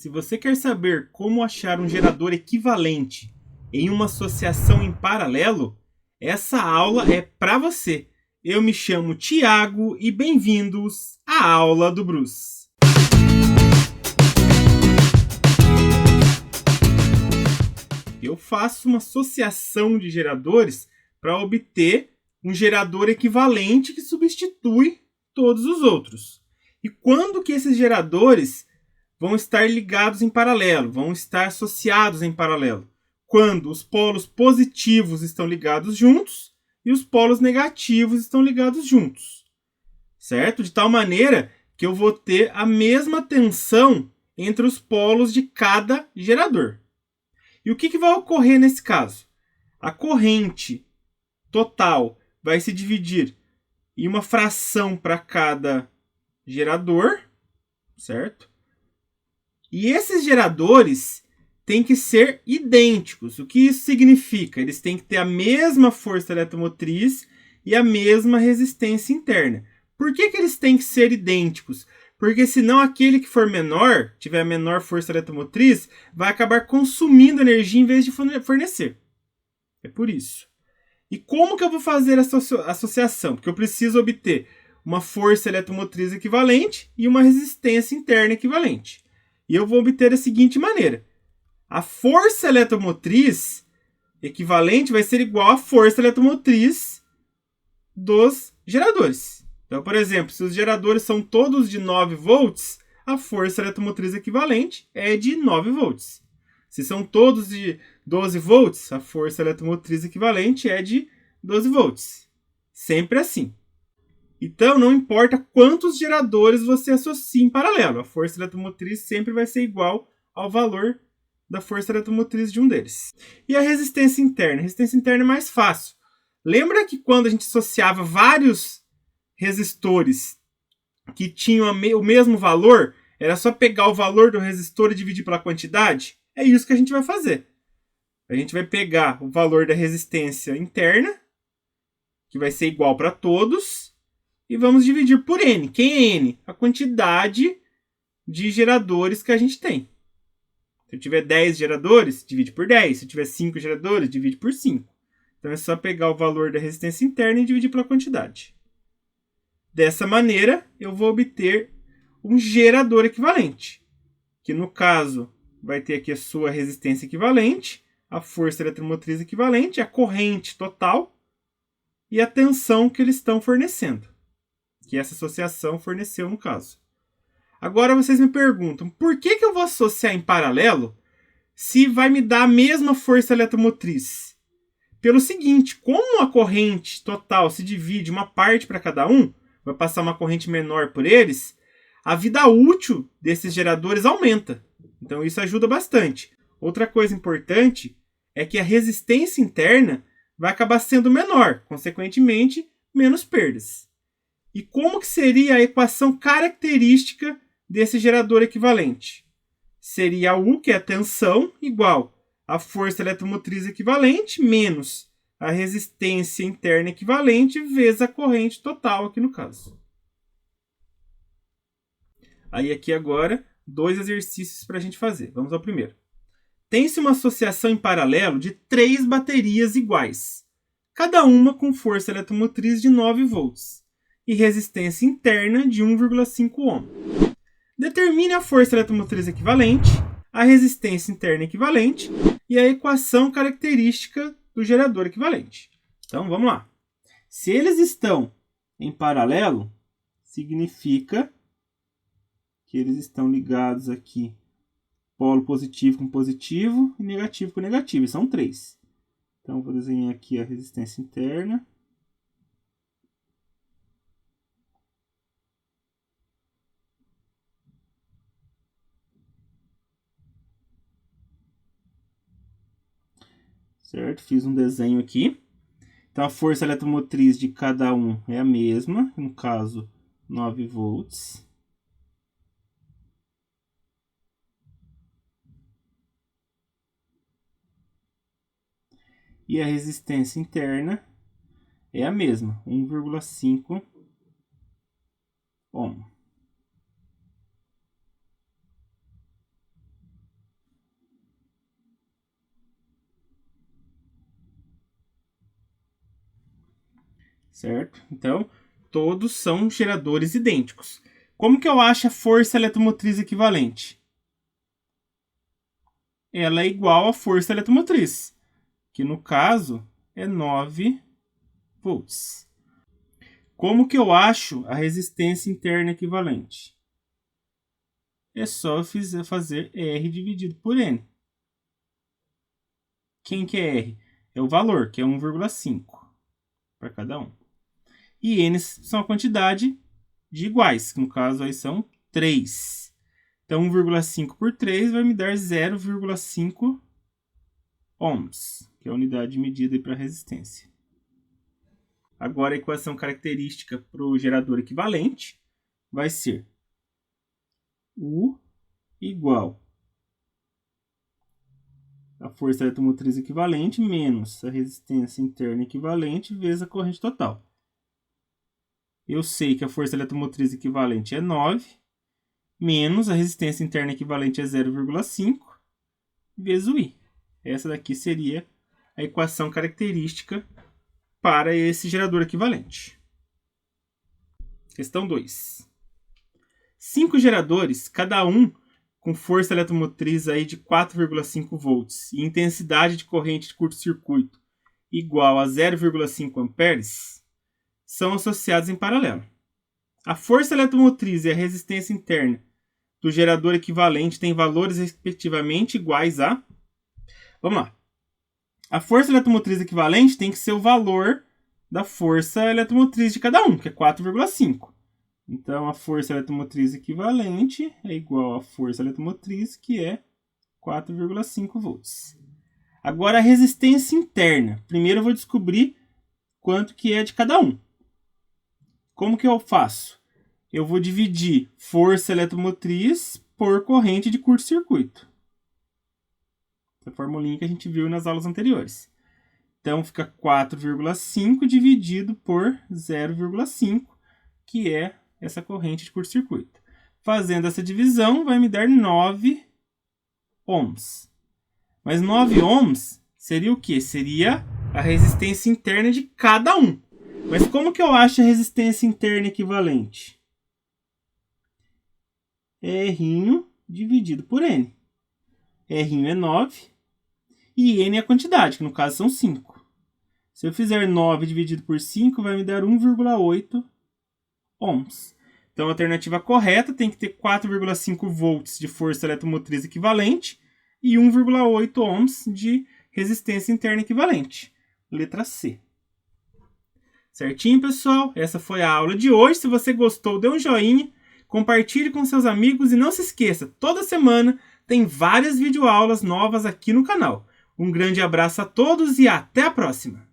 Se você quer saber como achar um gerador equivalente em uma associação em paralelo, essa aula é para você. Eu me chamo Tiago e bem-vindos à aula do Bruce. Eu faço uma associação de geradores para obter um gerador equivalente que substitui todos os outros. E quando que esses geradores vão estar ligados em paralelo, vão estar associados em paralelo? Quando os polos positivos estão ligados juntos e os polos negativos estão ligados juntos, certo? De tal maneira que eu vou ter a mesma tensão entre os polos de cada gerador. E o que vai ocorrer nesse caso? A corrente total vai se dividir em uma fração para cada gerador, certo? E esses geradores têm que ser idênticos. O que isso significa? Eles têm que ter a mesma força eletromotriz e a mesma resistência interna. Por que eles têm que ser idênticos? Porque senão aquele que for menor, tiver a menor força eletromotriz, vai acabar consumindo energia em vez de fornecer. É por isso. E como que eu vou fazer essa associação? Porque eu preciso obter uma força eletromotriz equivalente e uma resistência interna equivalente. E eu vou obter da seguinte maneira. A força eletromotriz equivalente vai ser igual à força eletromotriz dos geradores. Então, por exemplo, se os geradores são todos de 9 volts, a força eletromotriz equivalente é de 9 volts. Se são todos de 12 volts, a força eletromotriz equivalente é de 12 volts. Sempre assim. Então, não importa quantos geradores você associa em paralelo, a força eletromotriz sempre vai ser igual ao valor da força eletromotriz de um deles. E a resistência interna? A resistência interna é mais fácil. Lembra que quando a gente associava vários resistores que tinham o mesmo valor, era só pegar o valor do resistor e dividir pela quantidade? É isso que a gente vai fazer. A gente vai pegar o valor da resistência interna, que vai ser igual para todos, e vamos dividir por N. Quem é N? A quantidade de geradores que a gente tem. Se eu tiver 10 geradores, divide por 10. Se eu tiver 5 geradores, divide por 5. Então é só pegar o valor da resistência interna e dividir pela quantidade. Dessa maneira, eu vou obter um gerador equivalente, que no caso vai ter aqui a sua resistência equivalente, a força eletromotriz equivalente, a corrente total e a tensão que eles estão fornecendo, que essa associação forneceu no caso. Agora vocês me perguntam, por que eu vou associar em paralelo se vai me dar a mesma força eletromotriz? Pelo seguinte, como a corrente total se divide uma parte para cada um, vai passar uma corrente menor por eles, a vida útil desses geradores aumenta. Então isso ajuda bastante. Outra coisa importante é que a resistência interna vai acabar sendo menor, consequentemente, menos perdas. E como que seria a equação característica desse gerador equivalente? Seria U, que é a tensão, igual a força eletromotriz equivalente, menos a resistência interna equivalente, vezes a corrente total, aqui no caso. Aí aqui agora, 2 exercícios para a gente fazer. Vamos ao primeiro. Tem-se uma associação em paralelo de 3 baterias iguais, cada uma com força eletromotriz de 9 volts e resistência interna de 1,5 ohm. Determine a força eletromotriz equivalente, a resistência interna equivalente e a equação característica do gerador equivalente. Então, vamos lá. Se eles estão em paralelo, significa que eles estão ligados aqui, polo positivo com positivo e negativo com negativo. E são 3. Então, vou desenhar aqui a resistência interna. Certo? Fiz um desenho aqui. Então, a força eletromotriz de cada um é a mesma, no caso, 9 volts. E a resistência interna é a mesma, 1,5 ohm. certo? Então, todos são geradores idênticos. Como que eu acho a força eletromotriz equivalente? Ela é igual à força eletromotriz, que no caso é 9 volts. Como que eu acho a resistência interna equivalente? É só eu fazer R dividido por N. Quem que é R? É o valor, que é 1,5 para cada um. E N são a quantidade de iguais, que no caso aí são 3. Então 1,5 por 3 vai me dar 0,5 ohms, que é a unidade de medida para resistência. Agora a equação característica para o gerador equivalente vai ser U igual a força eletromotriz equivalente menos a resistência interna equivalente vezes a corrente total. Eu sei que a força eletromotriz equivalente é 9, menos a resistência interna equivalente é 0,5, vezes o I. Essa daqui seria a equação característica para esse gerador equivalente. Questão 2. 5 geradores, cada um com força eletromotriz aí de 4,5 volts e intensidade de corrente de curto-circuito igual a 0,5 amperes, são associados em paralelo. A força eletromotriz e a resistência interna do gerador equivalente têm valores respectivamente iguais a... Vamos lá. A força eletromotriz equivalente tem que ser o valor da força eletromotriz de cada um, que é 4,5. Então, a força eletromotriz equivalente é igual à força eletromotriz, que é 4,5 volts. Agora, a resistência interna. Primeiro eu vou descobrir quanto que é de cada um. Como que eu faço? Eu vou dividir força eletromotriz por corrente de curto-circuito. Essa formulinha que a gente viu nas aulas anteriores. Então, fica 4,5 dividido por 0,5, que é essa corrente de curto-circuito. Fazendo essa divisão, vai me dar 9 ohms. Mas 9 ohms seria o quê? Seria a resistência interna de cada um. Mas como que eu acho a resistência interna equivalente? É R dividido por N. R é 9 e N é a quantidade, que no caso são 5. Se eu fizer 9 dividido por 5, vai me dar 1,8 ohms. Então, a alternativa correta tem que ter 4,5 volts de força eletromotriz equivalente e 1,8 ohms de resistência interna equivalente. Letra C. Certinho, pessoal? Essa foi a aula de hoje. Se você gostou, dê um joinha, compartilhe com seus amigos e não se esqueça, toda semana tem várias videoaulas novas aqui no canal. Um grande abraço a todos e até a próxima!